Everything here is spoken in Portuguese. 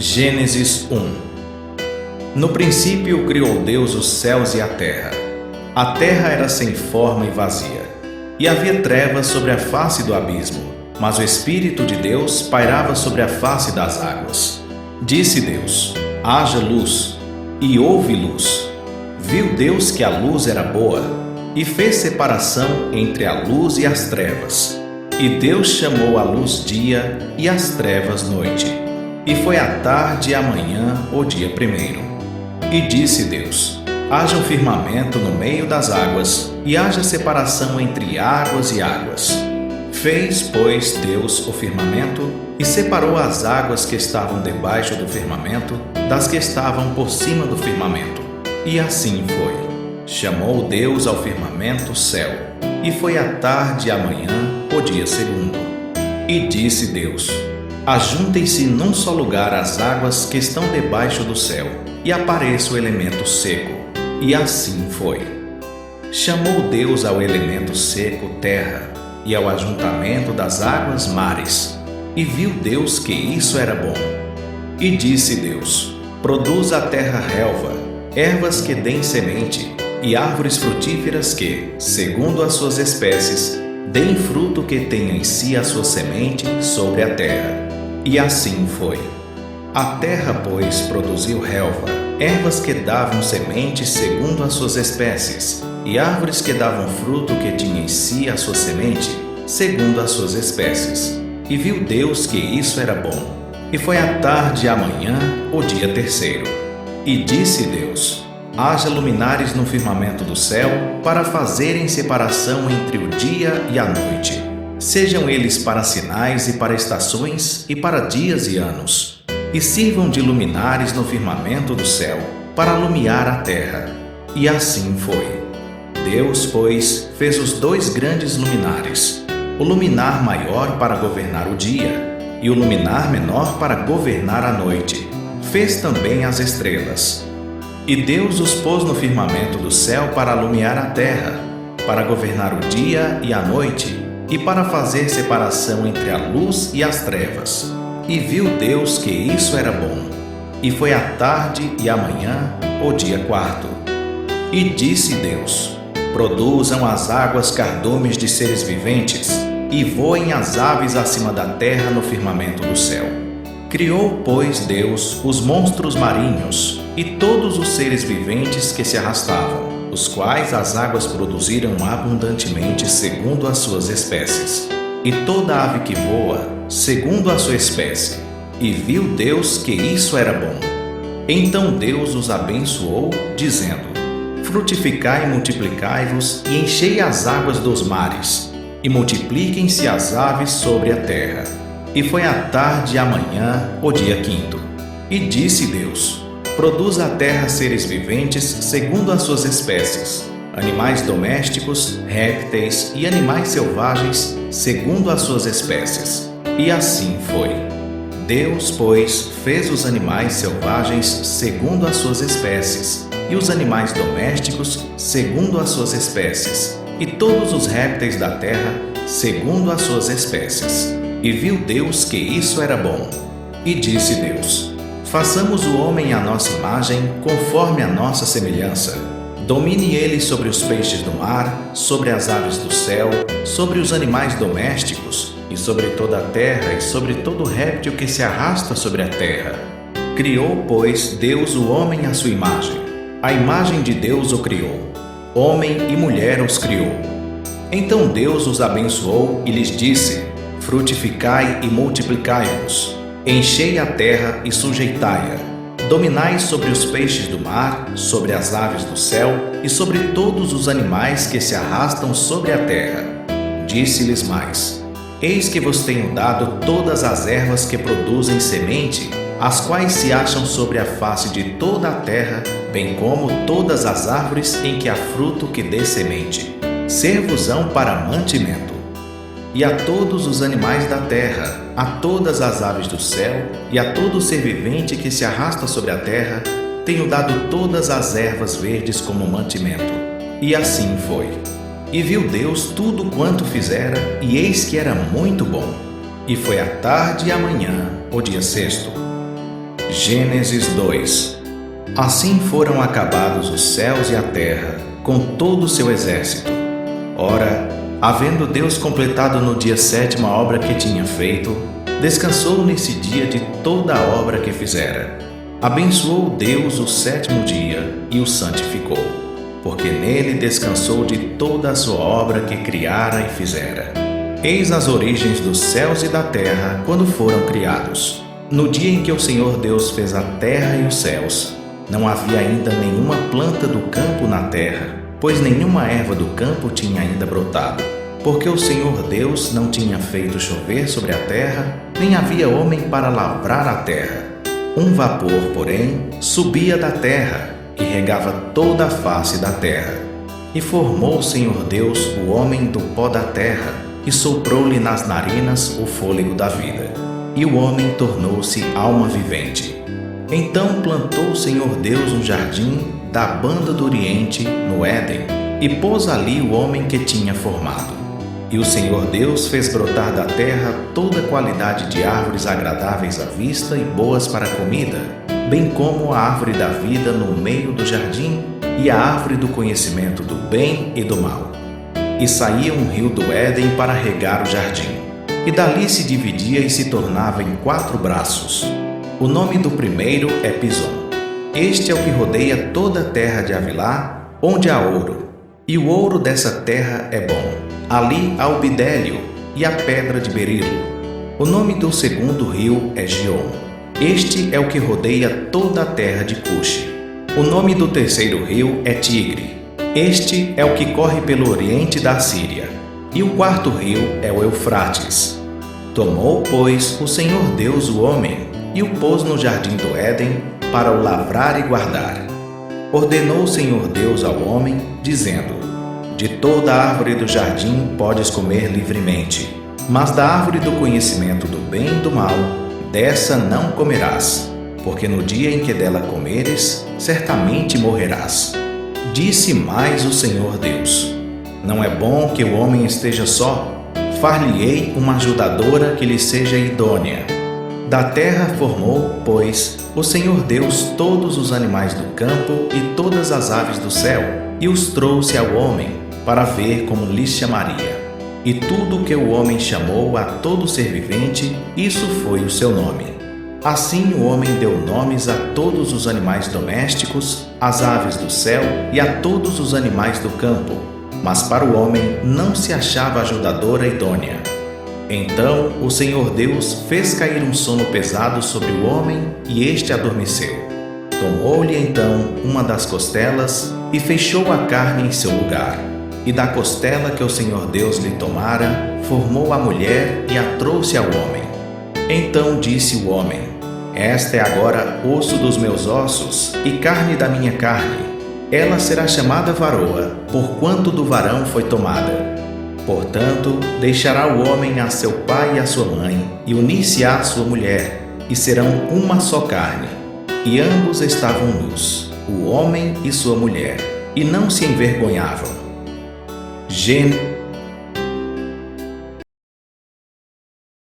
Gênesis 1. No princípio criou Deus os céus e a terra. A terra era sem forma e vazia, e havia trevas sobre a face do abismo, mas o Espírito de Deus pairava sobre a face das águas. Disse Deus: haja luz, e houve luz. Viu Deus que a luz era boa, e fez separação entre a luz e as trevas. E Deus chamou a luz dia e as trevas noite. E foi a tarde e a manhã o dia primeiro. E disse Deus: haja um firmamento no meio das águas, e haja separação entre águas e águas. Fez, pois, Deus o firmamento, e separou as águas que estavam debaixo do firmamento das que estavam por cima do firmamento. E assim foi. Chamou Deus ao firmamento céu, e foi a tarde e a manhã o dia segundo. E disse Deus: ajuntem-se num só lugar as águas que estão debaixo do céu, e apareça o elemento seco. E assim foi. Chamou Deus ao elemento seco terra, e ao ajuntamento das águas mares. E viu Deus que isso era bom. E disse Deus: produza a terra relva, ervas que deem semente, e árvores frutíferas que, segundo as suas espécies, deem fruto que tenha em si a sua semente sobre a terra. E assim foi. A terra, pois, produziu relva, ervas que davam semente segundo as suas espécies, e árvores que davam fruto que tinha em si a sua semente, segundo as suas espécies. E viu Deus que isso era bom. E foi a tarde e a manhã o dia terceiro. E disse Deus: haja luminares no firmamento do céu, para fazerem separação entre o dia e a noite. Sejam eles para sinais e para estações e para dias e anos. E sirvam de luminares no firmamento do céu, para alumiar a terra. E assim foi. Deus, pois, fez os dois grandes luminares, o luminar maior para governar o dia, e o luminar menor para governar a noite. Fez também as estrelas. E Deus os pôs no firmamento do céu para alumiar a terra, para governar o dia e a noite, e para fazer separação entre a luz e as trevas. E viu Deus que isso era bom. E foi a tarde e a manhã o dia quarto. E disse Deus: produzam as águas cardumes de seres viventes, e voem as aves acima da terra no firmamento do céu. Criou, pois, Deus os monstros marinhos e todos os seres viventes que se arrastavam, os quais as águas produziram abundantemente segundo as suas espécies, e toda ave que voa, segundo a sua espécie. E viu Deus que isso era bom. Então Deus os abençoou, dizendo: frutificai e multiplicai-vos, e enchei as águas dos mares, e multipliquem-se as aves sobre a terra. E foi a tarde e a manhã o dia quinto. E disse Deus: produza a terra seres viventes segundo as suas espécies, animais domésticos, répteis e animais selvagens segundo as suas espécies. E assim foi. Deus, pois, fez os animais selvagens segundo as suas espécies, e os animais domésticos segundo as suas espécies, e todos os répteis da terra segundo as suas espécies. E viu Deus que isso era bom. E disse Deus: façamos o homem à nossa imagem, conforme a nossa semelhança. Domine ele sobre os peixes do mar, sobre as aves do céu, sobre os animais domésticos, e sobre toda a terra, e sobre todo réptil que se arrasta sobre a terra. Criou, pois, Deus o homem à sua imagem. A imagem de Deus o criou. Homem e mulher os criou. Então Deus os abençoou e lhes disse: frutificai e multiplicai-vos. Enchei a terra e sujeitai-a. Dominai sobre os peixes do mar, sobre as aves do céu e sobre todos os animais que se arrastam sobre a terra. Disse-lhes mais: eis que vos tenho dado todas as ervas que produzem semente, as quais se acham sobre a face de toda a terra, bem como todas as árvores em que há fruto que dê semente. Ser-vos-ão para mantimento. E a todos os animais da terra, a todas as aves do céu, e a todo ser vivente que se arrasta sobre a terra, tenho dado todas as ervas verdes como mantimento. E assim foi. E viu Deus tudo quanto fizera, e eis que era muito bom. E foi a tarde e a manhã o dia sexto. Gênesis 2. Assim foram acabados os céus e a terra, com todo o seu exército. Ora, havendo Deus completado no dia 7º a obra que tinha feito, descansou nesse dia de toda a obra que fizera. Abençoou Deus o 7º dia e o santificou, porque nele descansou de toda a sua obra que criara e fizera. Eis as origens dos céus e da terra quando foram criados. No dia em que o Senhor Deus fez a terra e os céus, não havia ainda nenhuma planta do campo na terra, pois nenhuma erva do campo tinha ainda brotado, porque o Senhor Deus não tinha feito chover sobre a terra, nem havia homem para lavrar a terra. Um vapor, porém, subia da terra e regava toda a face da terra. E formou o Senhor Deus o homem do pó da terra, e soprou-lhe nas narinas o fôlego da vida. E o homem tornou-se alma vivente. Então plantou o Senhor Deus um jardim da banda do Oriente, no Éden, e pôs ali o homem que tinha formado. E o Senhor Deus fez brotar da terra toda qualidade de árvores agradáveis à vista e boas para a comida, bem como a árvore da vida no meio do jardim e a árvore do conhecimento do bem e do mal. E saía um rio do Éden para regar o jardim, e dali se dividia e se tornava em 4 braços. O nome do primeiro é Pison. Este é o que rodeia toda a terra de Havilá, onde há ouro. E o ouro dessa terra é bom. Ali há o bidélio e a pedra de berilo. O nome do segundo rio é Gion. Este é o que rodeia toda a terra de Cuxi. O nome do terceiro rio é Tigre. Este é o que corre pelo oriente da Síria. E o quarto rio é o Eufrates. Tomou, pois, o Senhor Deus o homem e o pôs no jardim do Éden para o lavrar e guardar. Ordenou o Senhor Deus ao homem, dizendo: De toda a árvore do jardim podes comer livremente, mas da árvore do conhecimento do bem e do mal, dessa não comerás, porque no dia em que dela comeres, certamente morrerás. Disse mais o Senhor Deus: Não é bom que o homem esteja só? Far-lhe-ei uma ajudadora que lhe seja idônea. Da terra formou, pois, o Senhor Deus todos os animais do campo e todas as aves do céu, e os trouxe ao homem, para ver como lhes chamaria. E tudo o que o homem chamou a todo ser vivente, isso foi o seu nome. Assim o homem deu nomes a todos os animais domésticos, às aves do céu e a todos os animais do campo. Mas para o homem não se achava ajudadora idônea. Então o Senhor Deus fez cair um sono pesado sobre o homem e este adormeceu. Tomou-lhe então uma das costelas e fechou a carne em seu lugar. E da costela que o Senhor Deus lhe tomara, formou a mulher e a trouxe ao homem. Então disse o homem: Esta é agora osso dos meus ossos e carne da minha carne. Ela será chamada varoa, porquanto do varão foi tomada. Portanto, deixará o homem a seu pai e a sua mãe, e unir-se-á à sua mulher, e serão uma só carne. E ambos estavam nus, o homem e sua mulher, e não se envergonhavam. Gênesis